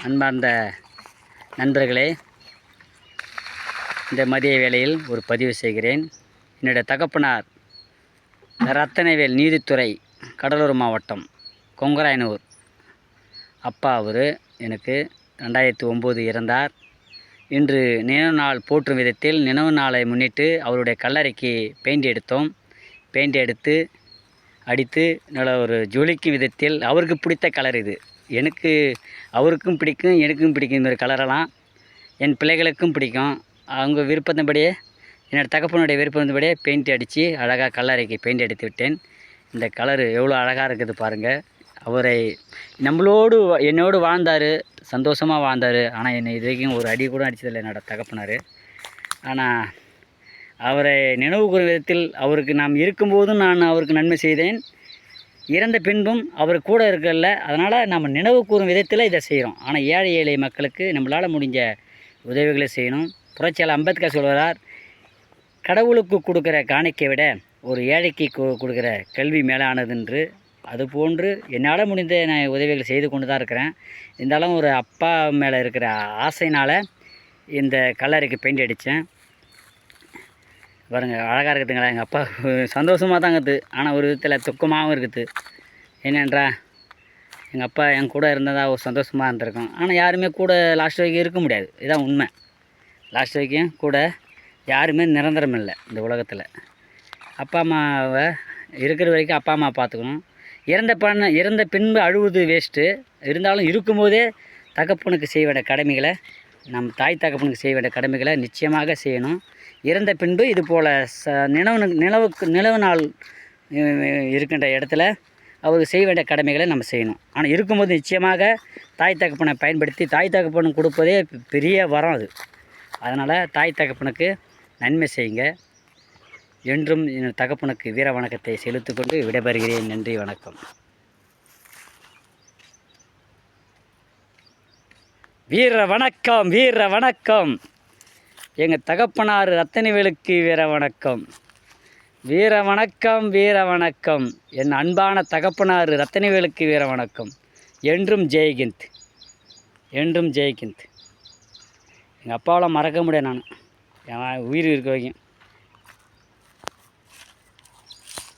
அன்பார்ந்த நண்பர்களே, இந்த மதிய வேளையில் ஒரு பதிவு செய்கிறேன். என்னுடைய தகப்பனார் ரத்தனவேல், நீதித்துறை, கடலூர் மாவட்டம், கொங்கராயனூர். அப்பா அவர் எனக்கு 2009 இறந்தார். இன்று நினைவு நாள் போற்றும் விதத்தில் நினைவு நாளை முன்னிட்டு அவருடைய கல்லறைக்கு பெயிண்ட் எடுத்தோம். பெயிண்ட் எடுத்து அடித்து நல்ல ஒரு ஜொலிக்கும் விதத்தில் அவருக்கு பிடித்த கலர் இது. எனக்கு அவருக்கும் பிடிக்கும், எனக்கும் பிடிக்கும். இந்த கலரெல்லாம் என் பிள்ளைகளுக்கும் பிடிக்கும். அவங்க விருப்பத்தின்படியே, என்னோடய தகப்பனுடைய விருப்பத்தின்படியே பெயிண்ட் அடித்து அழகாக கல்லறைக்கு பெயிண்ட் அடித்து விட்டேன். இந்த கலரு எவ்வளோ அழகாக இருக்குது பாருங்கள். அவரை என்னோடு வாழ்ந்தார், சந்தோஷமாக வாழ்ந்தார். ஆனால் என்னை இது வரைக்கும் ஒரு அடி கூட அடித்ததில்லை என்னோடய தகப்பனார். ஆனால் அவரை நினைவு கூறும் விதத்தில் அவருக்கு நாம் இருக்கும்போதும் நான் அவருக்கு நன்மை செய்தேன், இறந்த பின்பும் அவர் கூட இருக்கல. அதனால் நம்ம நினைவு கூறும் விதத்தில் இதை செய்கிறோம். ஆனால் ஏழை ஏழை மக்களுக்கு நம்மளால் முடிஞ்ச உதவிகளை செய்யணும். புரட்சியாளர் அம்பேத்கர் சொல்கிறார், கடவுளுக்கு கொடுக்குற காணிக்கை விட ஒரு ஏழைக்கு கொடுக்குற கல்வி மேலானது என்று. அதுபோன்று என்னால் முடிந்த நான் உதவிகள் செய்து கொண்டு தான் இருக்கிறேன். இருந்தாலும் ஒரு அப்பா மேலே இருக்கிற ஆசையினால் இந்த கல்லறைக்கு பெயிண்ட் அடித்தேன். பாருங்கள், அழகாக இருக்குதுங்களா. எங்கள் அப்பா சந்தோஷமாக தான் இருக்குது, ஆனால் ஒரு விதத்தில் துக்கமாகவும் இருக்குது. என்னென்றா, எங்கள் அப்பா என் கூட இருந்ததாக ஒரு சந்தோஷமாக இருந்திருக்கும். ஆனால் யாருமே கூட லாஸ்ட் வரைக்கும் இருக்க முடியாது. இதுதான் உண்மை. லாஸ்ட் வரைக்கும் கூட யாருமே நிரந்தரம் இல்லை இந்த உலகத்தில். அப்பா அம்மாவை இருக்கிற வரைக்கும் அப்பா அம்மா பார்த்துக்கணும். இறந்த பின்பு அழுவது வேஸ்ட்டு. இருந்தாலும் இருக்கும்போதே தகப்பனுக்கு செய்ய வேண்டிய கடமைகளை, நம் தாய் தகப்பனுக்கு செய்ய வேண்டிய கடமைகளை நிச்சயமாக செய்யணும். இறந்த பின்பு இது போல் நிலவு நாள் இருக்கின்ற இடத்துல அவருக்கு செய்ய வேண்டிய கடமைகளை நம்ம செய்யணும். ஆனால் இருக்கும்போது நிச்சயமாக தாய் தகப்பனை பயன்படுத்தி, தாய் தகப்பனுக்கு கொடுப்பதே பெரிய வரம் அது. அதனால் தாய் தகப்பனுக்கு நன்மை செய்யுங்க. என்றும் என் தகப்பனுக்கு வீர வணக்கத்தை செலுத்திக்கொண்டு விடைபெறுகிறேன். நன்றி, வணக்கம். வீர வணக்கம், வீர வணக்கம். எங்கள் தகப்பனார் ரத்தனவேலுக்கு வீர வணக்கம். வீர வணக்கம், வீர வணக்கம். என் அன்பான தகப்பனார் ரத்தனவேலுக்கு வீர வணக்கம். என்றும் ஜெய்ஹிந்த், என்றும் ஜெய்ஹிந்த். எங்கள் அப்பாவெலாம் மறக்க முடியாது. நான் என் உயிர் இருக்க வரைக்கும்.